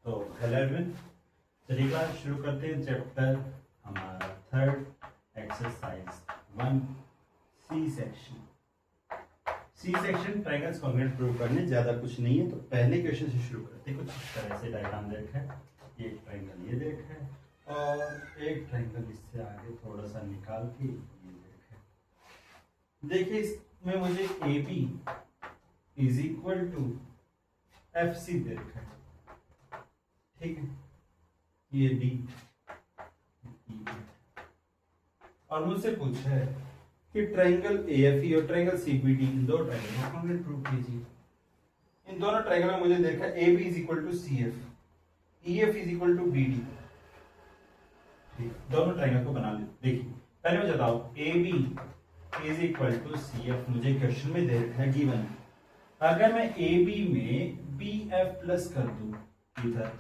तो hello everyone, चलिए class शुरू करते हैं। चैप्टर हमारा third, exercise 1 C section. C section triangles congruent prove करने, ज्यादा कुछ नहीं है। तो पहले क्वेश्चन से शुरू करते हैं। कुछ इस तरह से डायग्राम दे रखा है, एक ट्रायंगल ये दे रखा है और एक ट्रायंगल इससे आगे थोड़ा सा निकाल के ये दे रखा है। देखिए इसमें मुझे A B is equal to F C दे रखा है, ठीक है। ये डी और मुझसे पूछा है कि ट्रायंगल एएफई और ट्रायंगल सीबीडी, इन दो ट्रायंगल को कॉन्ग्रुएंट प्रूव कीजिए। इन दोनों ट्रायंगल में मुझे देखा A B is equal to C F, E F is equal to B D. ठीक, दोनों ट्रायंगल को बना ले। देखिए पहले मैं बताओ A B is equal to C F, मुझे क्वेश्चन में दे रखा है गिवन। अगर मैं ए बी में बी एफ प्लस कर दूं इधर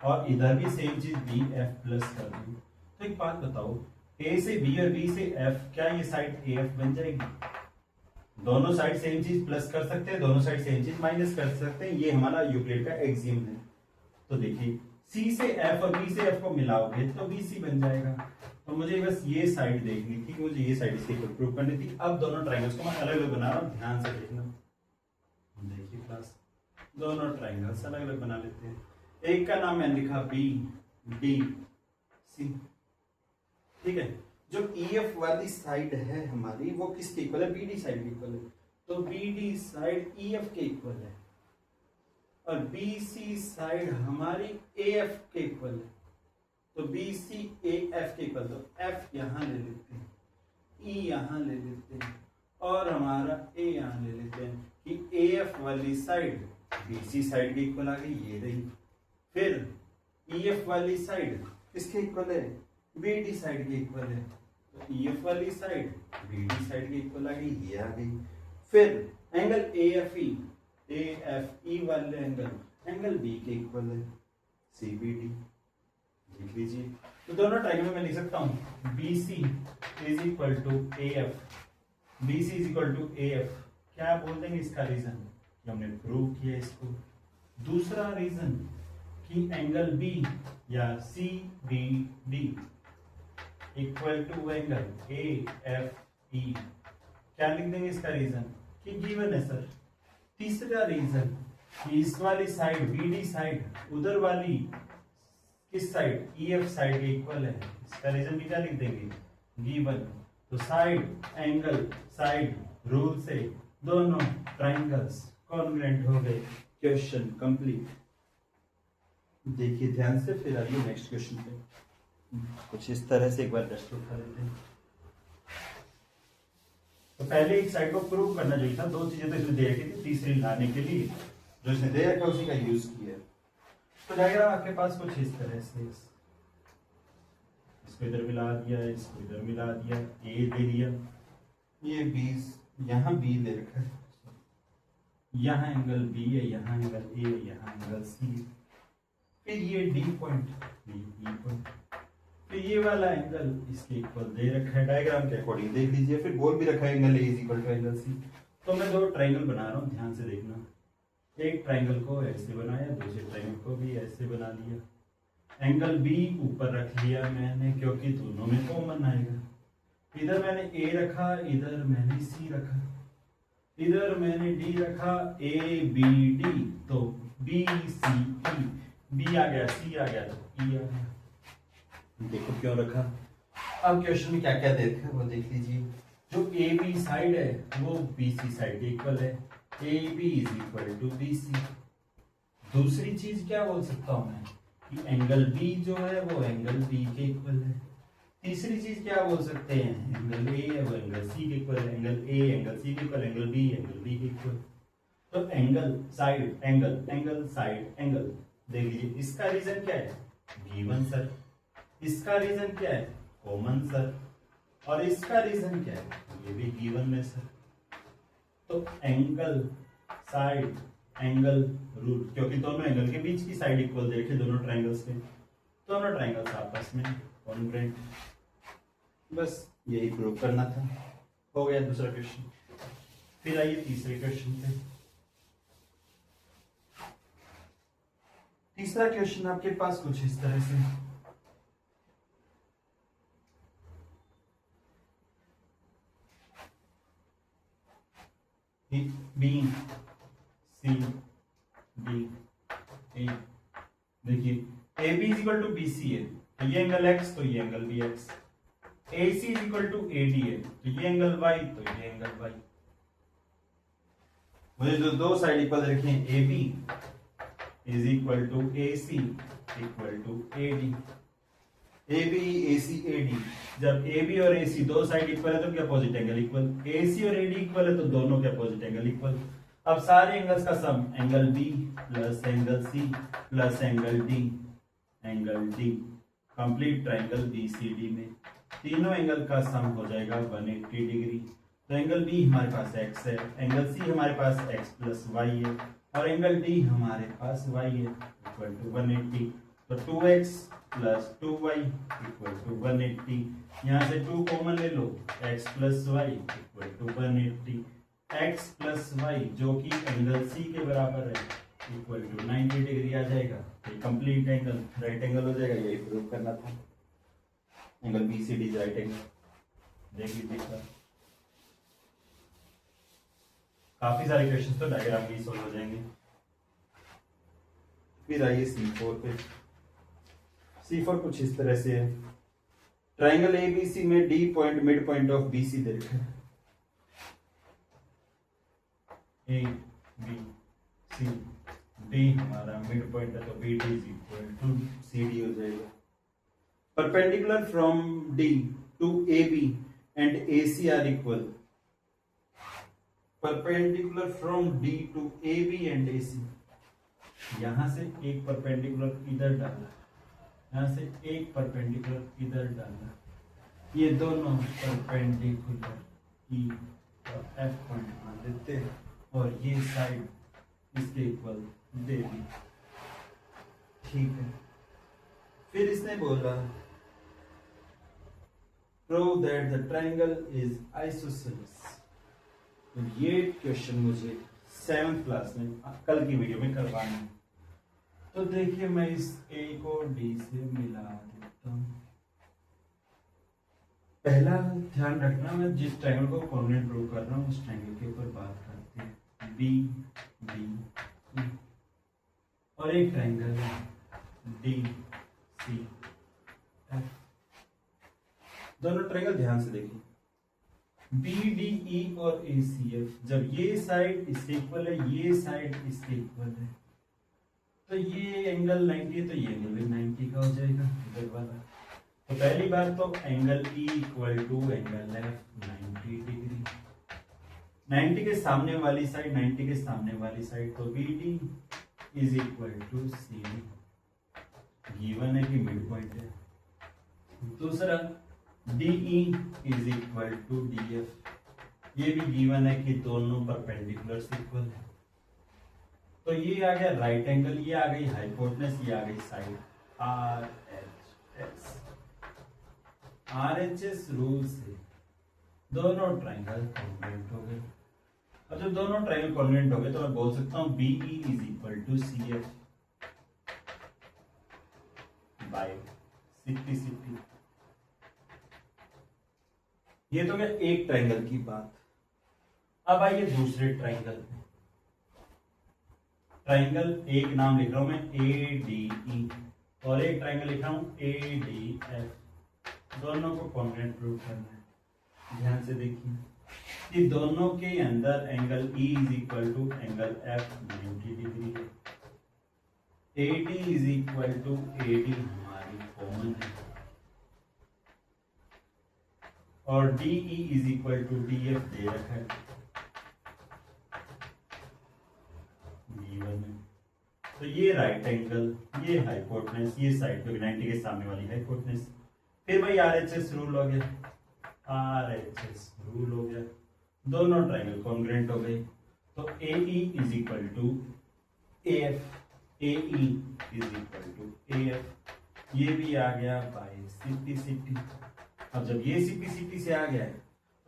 और इधर भी सेम चीज बी एफ प्लस कर दूं, तो एक बात बताओ, ए से बी और बी से एफ, क्या ये साइड ए एफ बन जाएगी? दोनों साइड सेम चीज प्लस कर सकते हैं, दोनों साइड सेम चीज माइनस कर सकते हैं। ये हमारा यूक्लिड का एक्सियम है। तो देखिए सी से एफ और बी से एफ को मिलाओगे तो बी सी बन जाएगा। तो मुझे बस ये साइड देखनी थी, मुझे ये साइड इसके इक्वल प्रूव करनी थी। अब दोनों ट्रायंगल्स को मैं अलग अलग बना रहा हूँ, ध्यान से देखना। देखिए क्लास, दोनों ट्रायंगल्स अलग अलग बना लेते हैं। एक का नाम मैंने लिखा बी डी सी, ठीक है। जो ई एफ वाली साइड है हमारी वो किसके इक्वल है? बी डी साइड के इक्वल है। तो B D side E F के इक्वल है और बी सी साइड हमारी ए एफ के इक्वल है। तो बी सी ए एफ के इक्वल, तो एफ यहां ले लेते हैं, ई यहां ले लेते हैं और हमारा ए यहां ले लेते हैं कि ए एफ वाली साइड बी सी साइड के इक्वल आ गई, ये रही। फिर ई एफ वाली साइड किसके इक्वल है? बी डी साइड के इक्वल है। तो ई एफ वाली साइड बी डी साइड के इक्वल आ गई, ये आ गई। फिर एंगल ए एफ ई वाले एंगल बी के इक्वल है, सी बी डी। लिख लीजिए। तो दोनों ट्रायंगल में लिख सकता हूं B C is equal to A F, B C is equal to A F. क्या बोल देंगे इसका रीजन? कि हमने प्रूव किया इसको। दूसरा रीजन कि एंगल बी या C B D equal to angle A F E. क्या लिख देंगे इसका रीजन? कि गिवन है सर। तीसरा रीजन कि इस वाली साइड बी डी साइड उधर वाली किस साइड? ई एफ साइड के इक्वल है। इसका रीजन भी क्या लिख देंगे? गिवन। तो साइड एंगल साइड रूल से दोनों ट्रायंगल्स कॉन्ग्रुएंट हो गए। Question complete. देखिए ध्यान से, फिर आइए नेक्स्ट क्वेश्चन पे। कुछ इस तरह से एक बार टेस्ट उठा लेते हैं। तो पहले एक साइड को प्रूव करना चाहिए था, दो चीजें तो इसमें दे रखी थी, तीसरी लाने के लिए जो इसने दे रखा उसी का यूज किया। तो डायग्राम आपके पास कुछ इस तरह से, इसको इधर मिला दिया, इसको इधर मिला दिया, ए दे दिया, ये बी, यहाँ बी दे रखा है, यहाँ एंगल बी है, यहाँ एंगल ए है, यहाँ एंगल सी। फिर ये डी पॉइंट, ये ई पॉइंट, फिर ये वाला एंगल इसके इक्वल दे रखा है डायग्राम के अकॉर्डिंग, देख लीजिए। फिर बोल भी रखा है angle A is equal to angle C. तो मैं दो ट्रायंगल बना रहा हूँ, ध्यान से देखना। एक ट्रायंगल को ऐसे बनाया, दूसरे ट्रायंगल को भी ऐसे बना लिया। एंगल बी ऊपर रख लिया मैंने क्योंकि दोनों में कॉमन आएगा। इधर मैंने ए रखा, इधर मैंने सी रखा, इधर मैंने डी रखा, ए बी डी। तो बी सी ई, बी आ गया, सी आ गया, तो ई आ गया। देखो क्यों रखा। अब क्वेश्चन में क्या क्या दे रखा है वो देख लीजिए। जो ए बी साइड है वो बी सी साइड के इक्वल है, A B is equal to B C. दूसरी चीज क्या बोल सकता हूं मैं कि एंगल बी जो है वो एंगल बी के इक्वल है। तीसरी चीज क्या बोल सकते हैं? एंगल ए है वो एंगल सी के इक्वल है, एंगल ए एंगल सी के इक्वल, एंगल बी के इक्वल। तो angle side angle, angle side angle, देख लीजिए। इसका रीजन क्या है? Given sir. इसका रीजन क्या है? Common sir. और इसका रीजन क्या है? ये भी गिवन में सर। तो एंगल साइड एंगल रूट, क्योंकि दोनों एंगल के बीच की साइड इक्वल देखे दोनों ट्रायंगल्स के, दोनों ट्रायंगल्स आपस में कॉन्ग्रुएंट। बस यही प्रूव करना था, हो गया दूसरा क्वेश्चन। फिर आइए तीसरे क्वेश्चन पे। तीसरा क्वेश्चन आपके पास कुछ इस तरह से, बी सी डी ए, देखिए A B is equal to B C है तो ये एंगल एक्स तो ये एंगल भी x, A C is equal to A D है तो ये एंगल वाई तो ये एंगल वाई। मुझे जो दो साइड इक्वल रखे A B is equal to A C equal to A D, A B A C A D, जब ए बी और ए सी दो साइड इक्वल है तो क्या अपोजिट एंगल इक्वल, ए सी और ए डी इक्वल है तो दोनों के अपोजिट एंगल इक्वल। अब सारे एंगल्स का sum angle B plus angle C plus angle D complete triangle B C D में तीनों एंगल का सम हो जाएगा 180 डिग्री। तो एंगल बी हमारे पास x है, एंगल सी हमारे पास x प्लस वाई है और एंगल डी हमारे पास y है इक्वल टू 180। तो 2x plus 2y equal to 180, यहाँ से 2 कॉमन ले लो, x plus y equal to 180, x plus y जो कि एंगल सी के बराबर है इक्वल टू 90 डिग्री आ जाएगा। तो कंप्लीट एंगल राइट एंगल हो जाएगा, यही प्रूव करना था। Angle B C D right angle, देखिए देखा काफी सारे क्वेश्चंस तो डायग्राम में ही सॉल्व हो जाएंगे। फिर आइए C4 पे। C4 कुछ इस तरह से है, ट्राइंगल ABC में D point mid point of BC दे रखा है, A B C D हमारा मिड पॉइंट है तो BD is equal to CD हो जाएगा। Perpendicular from D to AB and AC are equal, perpendicular from D to AB and AC, यहां से एक परपेंडिकुलर इधर डालना, यहां से एक परपेंडिकुलर इधर डालना, ये दोनों परपेंडिकुलर E और F पॉइंट मान देते हैं और ये साइड इसके इक्वल दे दी, ठीक है। फिर इसने बोला prove that the triangle is isosceles. तो ये क्वेश्चन मुझे 7th क्लास में कल की वीडियो में करवाना है। तो देखिए मैं इस A को D से मिला देता हूं। पहला ध्यान रखना, मैं जिस ट्रायंगल को कोऑर्डिनेट ड्रॉ कर रहा हूं उस ट्रायंगल के ऊपर बात करते हैं। B D E और एक ट्रायंगल है D C F। दोनों ट्रायंगल ध्यान से देखिए, BDE और ACF, जब ये साइड इससे इक्वल है, ये साइड इसके इक्वल है, तो ये एंगल 90 है तो ये एंगल भी 90 का हो जाएगा इधर वाला। तो पहली बात तो angle E equal to angle F 90 degree, 90 के सामने वाली साइड 90 के सामने वाली साइड, तो BD is equal to CD, given है कि मिड पॉइंट है। दूसरा DE is equal to DF, ये भी गिवन है कि दोनों परपेंडिकुलर इक्वल है। तो ये आ गया राइट एंगल, ये आ गई हाइपोटेनस, ये आ गई साइड RHS रूल से दोनों ट्राइंगल कॉन्वेंट हो गए। अब जब दोनों ट्राइंगल कॉन्वेंट हो गए तो मैं बोल सकता हूं BE is equal to CF by 60। ये तो क्या एक ट्राइंगल की बात। अब आइए दूसरे ट्राइंगल पे। ट्राइंगल एक नाम लिख रहा हूं मैं ADE और एक ट्राइंगल लिख रहा हूं ADF। दोनों को कॉन्वेंट प्रूव करना है। ध्यान से देखिए कि दोनों के अंदर angle E is equal to angle F 90 degree है। AD is equal to AD हमारी कॉमन है और DE is equal to DF दे रखा है, गिवन है। तो ये राइट एंगल, ये हाइपोटेनस, ये साइड पे 90 के सामने वाली हाइपोटेनस। फिर भाई RHS रूल हो गया, RHS रूल हो गया, दोनों ट्राइंगल कॉन्ग्रुएंट हो गए। तो AE is equal to AF, AE is equal to AF, ये भी आ गया बाय CP/CT। अब जब ये CP/CT से आ गया है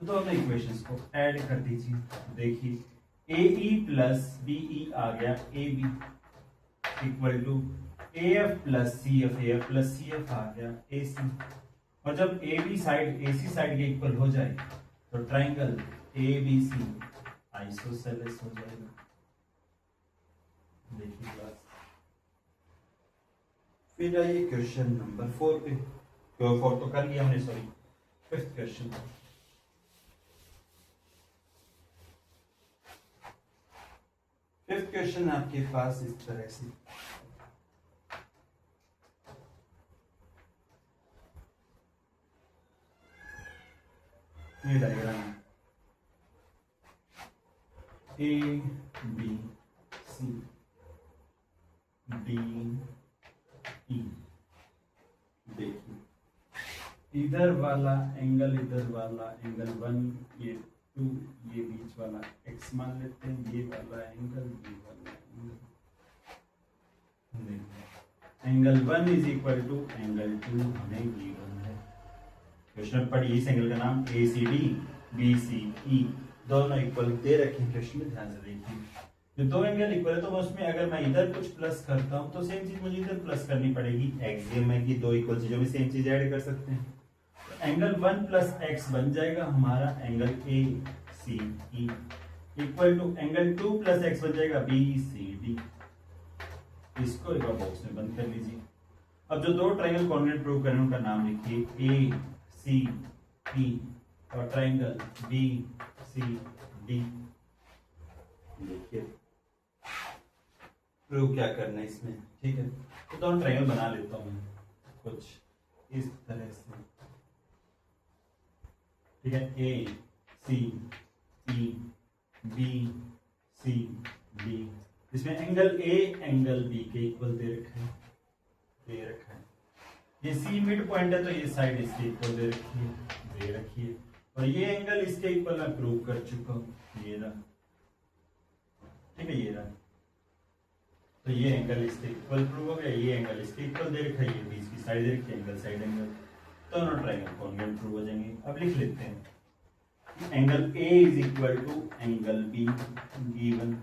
तो दोनों इक्वेशंस को ऐड कर दीजिए। देखिए AE प्लस BE आ गया AB equal to AF plus C F आ गया AC। और जब AB साइड AC साइड के इक्वल हो जाए तो ट्राइंगल ABC आइसोसेलेस हो जाएगा। देखिए क्लास, फिर आइए क्वेश्चन नंबर 4 पे। 4 तो कर लिया हमने, sorry 5th question. Fifth question आपके पास इस तरह से, ये diagram A B C D E। देखिए इधर वाला एंगल, इधर वाला एंगल 1, ये 2, ये बीच वाला x मान लेते हैं, ये वाला एंगल, ये वाला angle 1 is equal to angle 2 हमें गिवन है। क्वेश्चन पढ़िए, इस एंगल का नाम ACD BCE दोनों इक्वल दे रखे क्वेश्चन में, ध्यान से देखिए। जो दो एंगल इक्वल है तो उसमें अगर मैं इधर कुछ प्लस करता हूं तो सेम चीज मुझे इधर प्लस करनी पड़ेगी। एक्सियम है कि दो इक्वल चीजों में सेम चीज ऐड कर सकते हैं। तो एंगल 1 प्लस x बन जाएगा हमारा angle ACE equal to angle 2 plus x बन जाएगा BCD। इसको एक बॉक्स में बंद कर लीजिए। अब जो दो ट्रायंगल कॉर्डिनेट प्रूव करें उनका नाम लिखिए ACE और ट्रायंगल BCD। देखिए प्रूव क्या करना है इसमें, ठीक है। तो दोनों ट्रायंगल बना लेता हूं मैं कुछ इस तरह से, ठीक है। ACE BCD, इसमें एंगल A एंगल B के इक्वल दे रखा है। ये C मिड पॉइंट है तो ये साइड इसके इक्वल दे रखी है। और ये एंगल इसके इक्वल मैं प्रूव कर चुका हूं, ये रहा, ठीक है, ये रहा। तो ये एंगल इसके इक्वल प्रूव हो गया, ये एंगल इसके इक्वल दे रखा है, ये बीच की साइड दे रखी है, एंगल साइड एंगल, दोनों ट्रायंगल कॉर्डिनेट प्रूव हो जाएंगे। अब लिख लेते हैं angle A is equal to angle B given,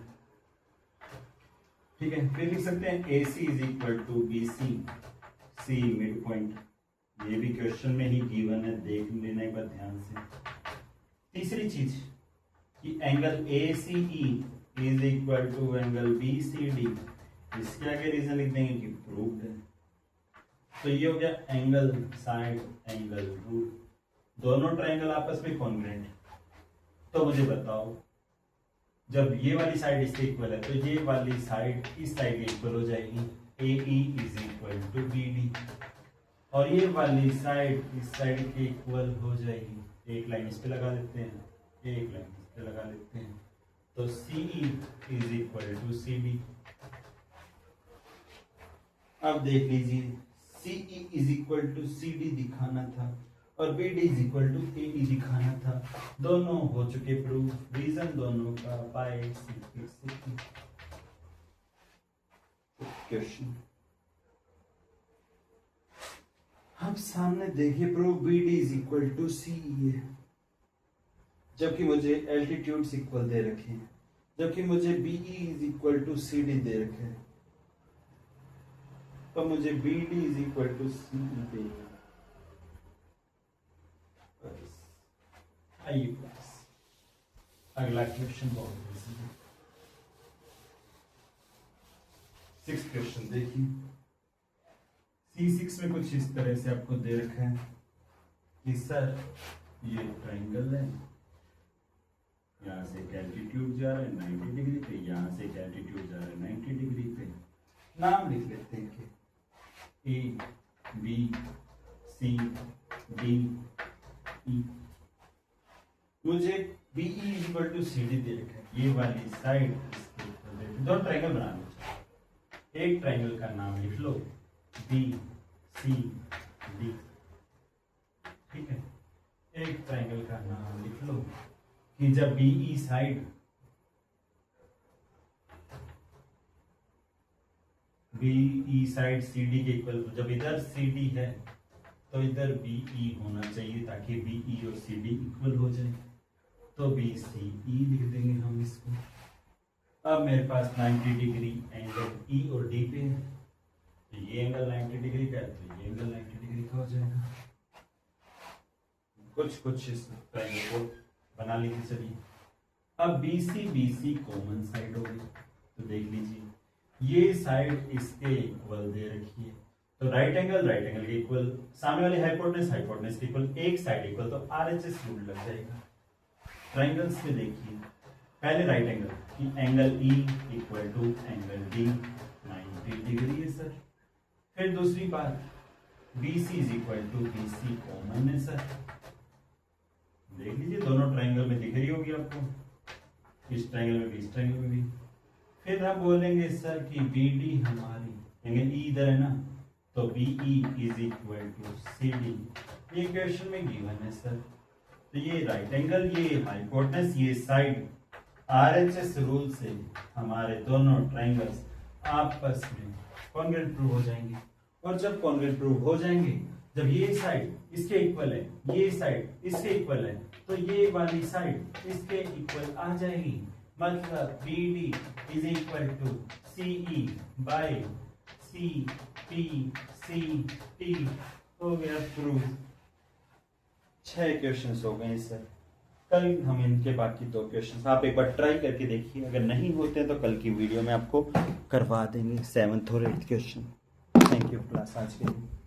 ठीक है। फिर लिख सकते हैं AC is equal to BC, C mid point, ये भी क्वेश्चन में ही गिवन है, देख लेना एक बार ध्यान से। तीसरी चीज कि angle ACE is equal to angle BCD, इसके आगे रीजन लिख देंगे कि प्रूव्ड है। तो ये हो गया एंगल साइड एंगल रूट, दोनों ट्रायंगल आपस में कॉन्ग्रुएंट। तो मुझे बताओ जब ये वाली साइड इसके इक्वल है तो ये वाली साइड इस साइड के इक्वल हो जाएगी, AE is equal to BD, और ये वाली साइड इस साइड के इक्वल हो जाएगी। एक लाइन इस पे लगा देते हैं, एक लाइन इस पे लगा देते हैं, तो CE is equal to CD। अब देख लीजिए CE is equal to CD दिखाना था और BD is equal to AE दिखाना था, दोनों हो चुके प्रूफ, रीजन दोनों का बाय सिंपलिसिटी। क्वेश्चन अब सामने देखिए, proof BD is equal to CE है, जबकि मुझे एल्टीट्यूड्स इक्वल दे रखे हैं, जबकि मुझे BE is equal to CD दे रखे हैं, तो मुझे BD is equal to CE देगा। आइए क्लास, अगला क्वेश्चन बहुत इजी है। 6th क्वेश्चन देखिए, C6 में कुछ इस तरह से आपको दे रखा है कि सर ये ट्रायंगल है, यहाँ से एल्टीट्यूड जा रहा है 90 डिग्री पे, यहाँ से एल्टीट्यूड जा रहा है 90 डिग्री पे। नाम लिख लेते हैं कि A B C D E। मुझे BE इक्वल टू CD दे रखा है, ये वाली साइड इसके इक्वल दे रखी है। दो ट्रायंगल बना लो, एक ट्रायंगल का नाम लिख लो BCD, ठीक है। एक ट्रायंगल का नाम लिख लो कि जब BE साइड CD के इक्वल, जब इधर CD है तो इधर BE होना चाहिए ताकि BE और CD इक्वल हो जाए, तो BCE लिख देंगे हम इसको। अब मेरे पास 90 डिग्री एंगल E और D पे है, तो ये एंगल 90 डिग्री का है तो ये एंगल 90 डिग्री का हो जाएगा। कुछ इस ट्रायंगल को बना लीजिए। चलिए अब BC कॉमन साइड हो गई, तो देख लीजिए ये साइड इसके इक्वल दे रखी है, तो राइट एंगल के इक्वल, सामने वाली हाइपोटेनस के इक्वल, एक साइड इक्वल, तो RHS रूल लग जाएगा। ट्रायंगल्स में देखिए पहले राइट एंगल कि angle E equal to angle D 90 degree है सर। फिर दूसरी बात BC is equal to BC common है सर। देख लीजिए दोनों ट्रायंगल में दिख रही होगी आपको, इस ट्रायंगल में भी इस ट्रायंगल में भी। फिर हम बोलेंगे सर कि BD हमारी एंगल E इधर है ना, तो BE is equal to CD। ये क्वेश्चन में गिवन है सर। तो ये राइट एंगल, ये हाइपोटेनस, ये साइड, RHS रूल से हमारे दोनों ट्रायंगल्स आपस में कॉन्ग्रुएंट प्रूव हो जाएंगे। और जब कॉन्ग्रुएंट प्रूव हो जाएंगे, जब ये साइड इसके इक्वल है, ये साइड इसके इक्वल है, तो ये वाली साइड इसके इक्वल आ जाएगी। मतलब BD is equal to CE by CPCT हो गया प्रूव। 6 क्वेश्चंस हो गए सर। कल हम इनके बाकी 2 क्वेश्चंस आप एक बार ट्राई करके देखिए, अगर नहीं होते तो कल की वीडियो में आपको करवा देंगे 7th और 8th question. Thank you class आज के लिए।